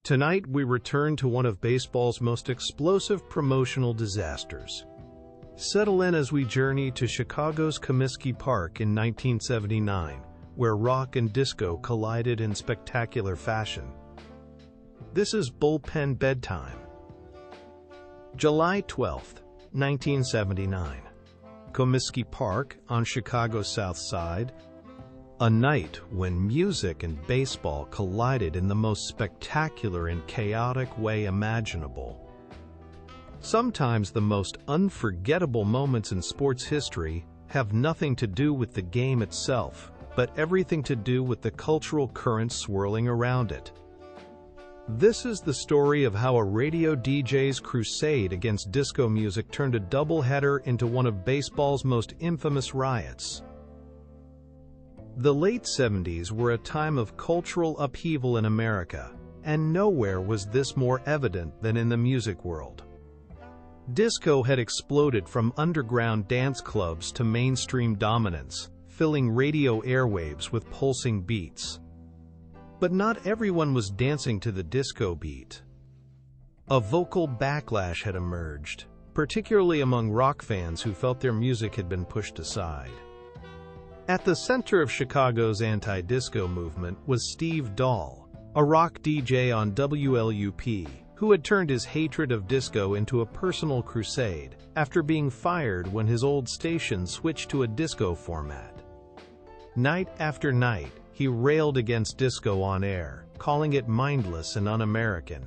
Tonight we return to one of baseball's most explosive promotional disasters. Settle in as we journey to Chicago's Comiskey Park in 1979, where rock and disco collided in spectacular fashion. This is Bullpen Bedtime. July 12, 1979. Comiskey Park on Chicago's South Side. A night when music and baseball collided in the most spectacular and chaotic way imaginable. Sometimes the most unforgettable moments in sports history have nothing to do with the game itself, but everything to do with the cultural currents swirling around it. This is the story of how a radio DJ's crusade against disco music turned a doubleheader into one of baseball's most infamous riots. The late 70s were a time of cultural upheaval in America, and nowhere was this more evident than in the music world. Disco had exploded from underground dance clubs to mainstream dominance, filling radio airwaves with pulsing beats. But not everyone was dancing to the disco beat. A vocal backlash had emerged, particularly among rock fans who felt their music had been pushed aside. At the center of Chicago's anti-disco movement was Steve Dahl, a rock DJ on WLUP, who had turned his hatred of disco into a personal crusade after being fired when his old station switched to a disco format. Night after night, he railed against disco on air, calling it mindless and un-American.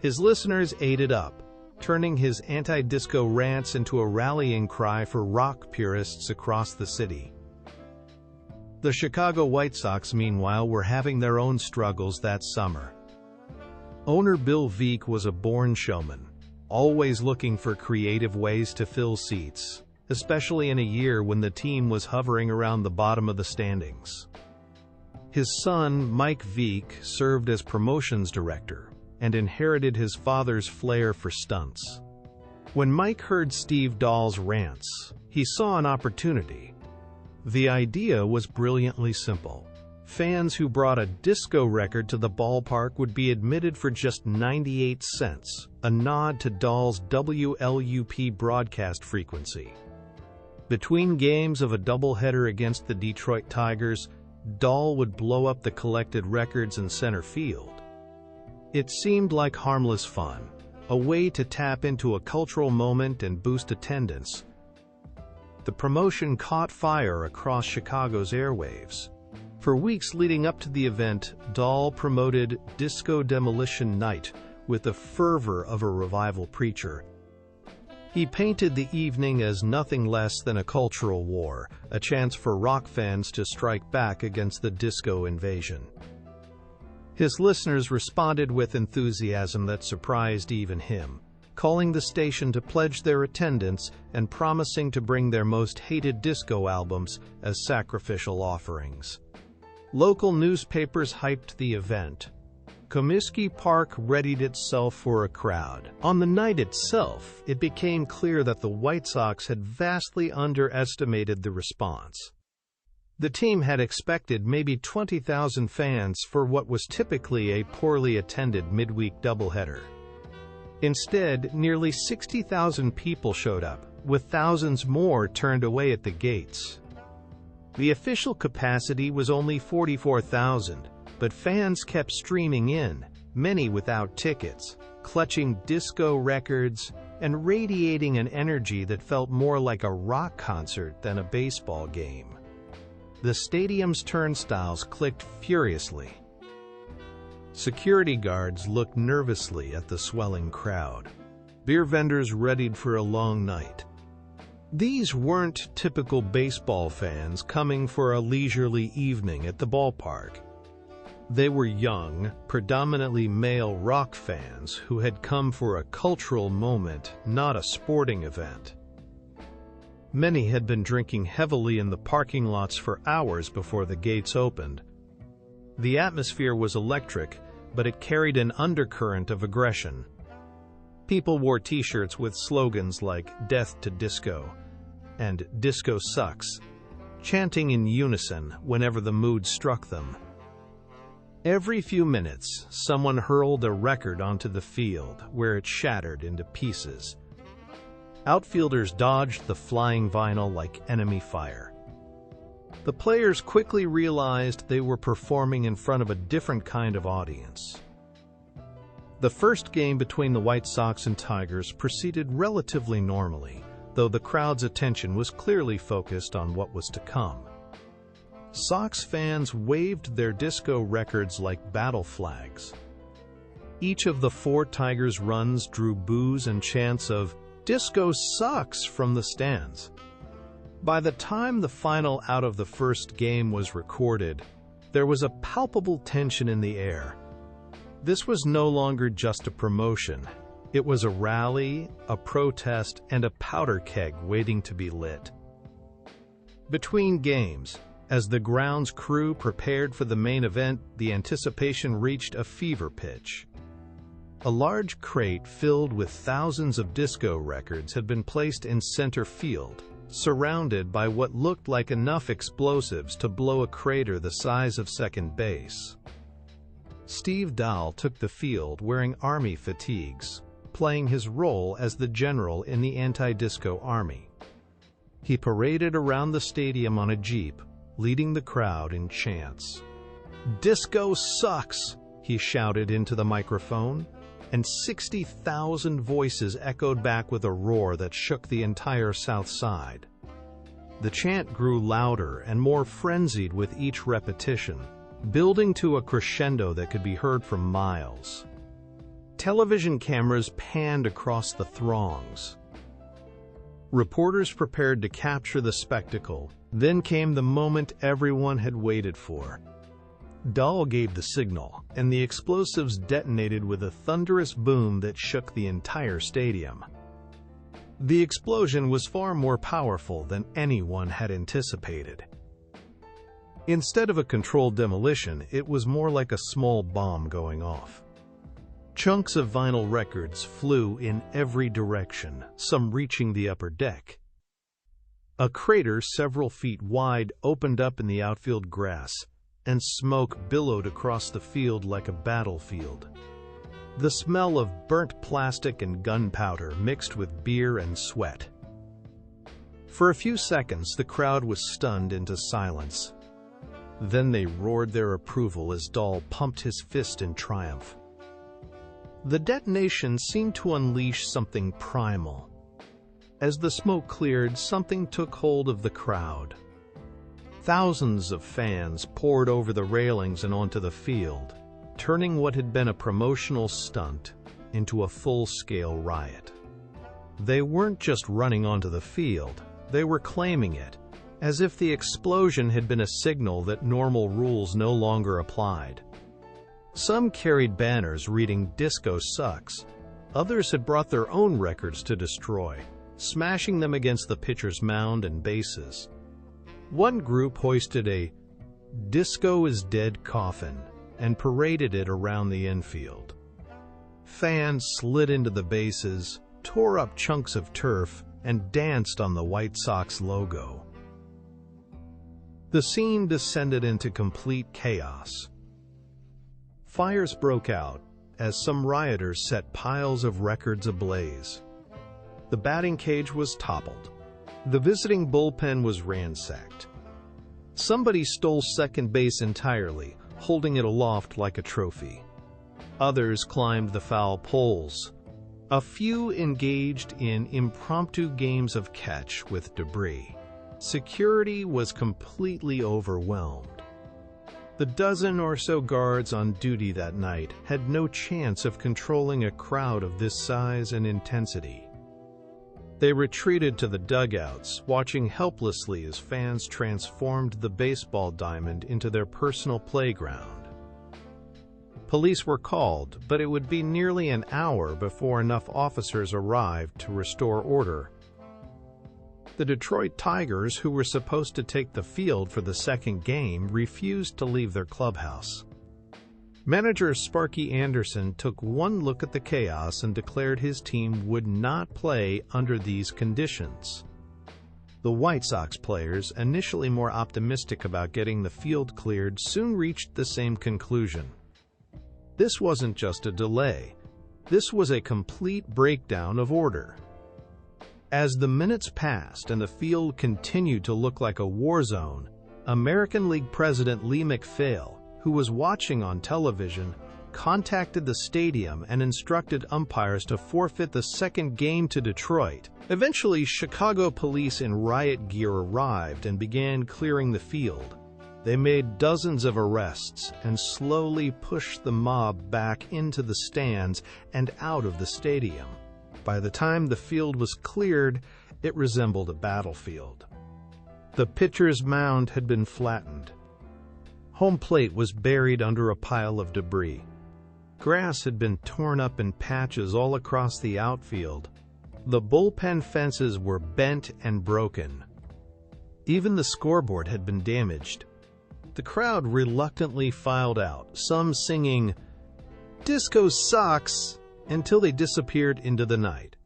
His listeners ate it up, turning his anti-disco rants into a rallying cry for rock purists across the city. The Chicago White Sox, meanwhile, were having their own struggles that summer. Owner Bill Veeck was a born showman, always looking for creative ways to fill seats, especially in a year when the team was hovering around the bottom of the standings. His son, Mike Veeck, served as promotions director and inherited his father's flair for stunts. When Mike heard Steve Dahl's rants, he saw an opportunity. The idea was brilliantly simple. Fans who brought a disco record to the ballpark would be admitted for just 98 cents, a nod to Dahl's WLUP broadcast frequency. Between games of a doubleheader against the Detroit Tigers, Dahl would blow up the collected records in center field. It seemed like harmless fun, a way to tap into a cultural moment and boost attendance. The promotion caught fire across Chicago's airwaves. For weeks leading up to the event, Dahl promoted Disco Demolition Night with the fervor of a revival preacher. He painted the evening as nothing less than a cultural war, a chance for rock fans to strike back against the disco invasion. His listeners responded with enthusiasm that surprised even him, calling the station to pledge their attendance and promising to bring their most hated disco albums as sacrificial offerings. Local newspapers hyped the event. Comiskey Park readied itself for a crowd. On the night itself, it became clear that the White Sox had vastly underestimated the response. The team had expected maybe 20,000 fans for what was typically a poorly attended midweek doubleheader. Instead, nearly 60,000 people showed up, with thousands more turned away at the gates. The official capacity was only 44,000, but fans kept streaming in, many without tickets, clutching disco records, and radiating an energy that felt more like a rock concert than a baseball game. The stadium's turnstiles clicked furiously. Security guards looked nervously at the swelling crowd. Beer vendors readied for a long night. These weren't typical baseball fans coming for a leisurely evening at the ballpark. They were young, predominantly male rock fans who had come for a cultural moment, not a sporting event. Many had been drinking heavily in the parking lots for hours before the gates opened. The atmosphere was electric, but it carried an undercurrent of aggression. People wore t-shirts with slogans like "Death to Disco" and "Disco Sucks," chanting in unison whenever the mood struck them. Every few minutes, someone hurled a record onto the field, where it shattered into pieces. Outfielders dodged the flying vinyl like enemy fire. The players quickly realized they were performing in front of a different kind of audience. The first game between the White Sox and Tigers proceeded relatively normally, though the crowd's attention was clearly focused on what was to come. Sox fans waved their disco records like battle flags. Each of the 4 Tigers runs drew boos and chants of "Disco sucks" from the stands. By the time the final out of the first game was recorded, there was a palpable tension in the air. This was no longer just a promotion. It was a rally, a protest, and a powder keg waiting to be lit. Between games, as the grounds crew prepared for the main event, the anticipation reached a fever pitch. A large crate filled with thousands of disco records had been placed in center field, surrounded by what looked like enough explosives to blow a crater the size of second base. Steve Dahl took the field wearing Army fatigues, playing his role as the general in the anti-disco army. He paraded around the stadium on a Jeep, leading the crowd in chants. "Disco sucks," he shouted into the microphone, and 60,000 voices echoed back with a roar that shook the entire South Side. The chant grew louder and more frenzied with each repetition, building to a crescendo that could be heard for miles. Television cameras panned across the throngs. Reporters prepared to capture the spectacle. Then came the moment everyone had waited for. Dahl gave the signal, and the explosives detonated with a thunderous boom that shook the entire stadium. The explosion was far more powerful than anyone had anticipated. Instead of a controlled demolition, it was more like a small bomb going off. Chunks of vinyl records flew in every direction, some reaching the upper deck. A crater several feet wide opened up in the outfield grass, and smoke billowed across the field like a battlefield. The smell of burnt plastic and gunpowder mixed with beer and sweat. For a few seconds, the crowd was stunned into silence. Then they roared their approval as Dahl pumped his fist in triumph. The detonation seemed to unleash something primal. As the smoke cleared, something took hold of the crowd. Thousands of fans poured over the railings and onto the field, turning what had been a promotional stunt into a full-scale riot. They weren't just running onto the field, they were claiming it, as if the explosion had been a signal that normal rules no longer applied. Some carried banners reading "Disco sucks." Others had brought their own records to destroy, smashing them against the pitcher's mound and bases. One group hoisted a "Disco is dead" coffin and paraded it around the infield. Fans slid into the bases, tore up chunks of turf, and danced on the White Sox logo. The scene descended into complete chaos. Fires broke out as some rioters set piles of records ablaze. The batting cage was toppled. The visiting bullpen was ransacked. Somebody stole second base entirely, holding it aloft like a trophy. Others climbed the foul poles. A few engaged in impromptu games of catch with debris. Security was completely overwhelmed. The dozen or so guards on duty that night had no chance of controlling a crowd of this size and intensity. They retreated to the dugouts, watching helplessly as fans transformed the baseball diamond into their personal playground. Police were called, but it would be nearly an hour before enough officers arrived to restore order. The Detroit Tigers, who were supposed to take the field for the second game, refused to leave their clubhouse. Manager Sparky Anderson took one look at the chaos and declared his team would not play under these conditions. The White Sox players, initially more optimistic about getting the field cleared, soon reached the same conclusion. This wasn't just a delay. This was a complete breakdown of order. As the minutes passed and the field continued to look like a war zone, American League President Lee MacPhail, who was watching on television, contacted the stadium and instructed umpires to forfeit the second game to Detroit. Eventually, Chicago police in riot gear arrived and began clearing the field. They made dozens of arrests and slowly pushed the mob back into the stands and out of the stadium. By the time the field was cleared, it resembled a battlefield. The pitcher's mound had been flattened. Home plate was buried under a pile of debris. Grass had been torn up in patches all across the outfield. The bullpen fences were bent and broken. Even the scoreboard had been damaged. The crowd reluctantly filed out, some singing, "Disco sucks," until they disappeared into the night.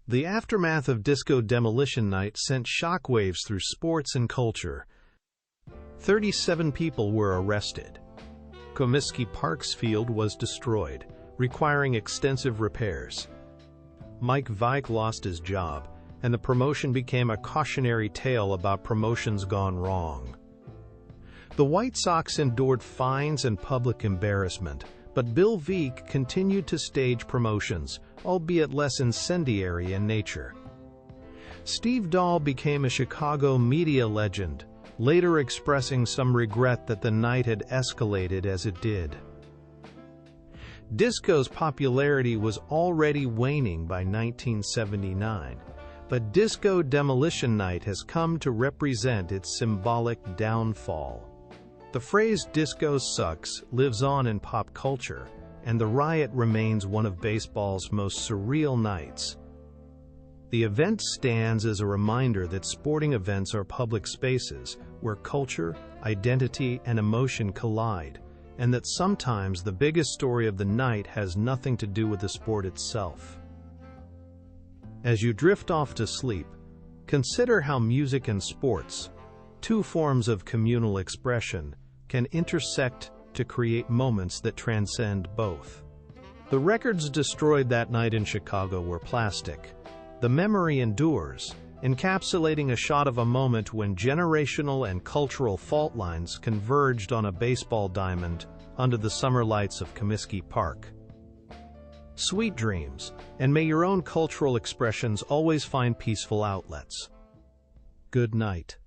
The aftermath of Disco Demolition Night sent shockwaves through sports and culture. 37 people were arrested. Comiskey Park's field was destroyed, requiring extensive repairs. Mike Veeck lost his job, and the promotion became a cautionary tale about promotions gone wrong. The White Sox endured fines and public embarrassment, but Bill Veeck continued to stage promotions, albeit less incendiary in nature. Steve Dahl became a Chicago media legend, later expressing some regret that the night had escalated as it did. Disco's popularity was already waning by 1979, but Disco Demolition Night has come to represent its symbolic downfall. The phrase "disco sucks" lives on in pop culture, and the riot remains one of baseball's most surreal nights. The event stands as a reminder that sporting events are public spaces where culture, identity, and emotion collide, and that sometimes the biggest story of the night has nothing to do with the sport itself. As you drift off to sleep, consider how music and sports, two forms of communal expression, can intersect to create moments that transcend both. The records destroyed that night in Chicago were plastic. The memory endures, encapsulating a shot of a moment when generational and cultural fault lines converged on a baseball diamond under the summer lights of Comiskey Park. Sweet dreams, and may your own cultural expressions always find peaceful outlets. Good night.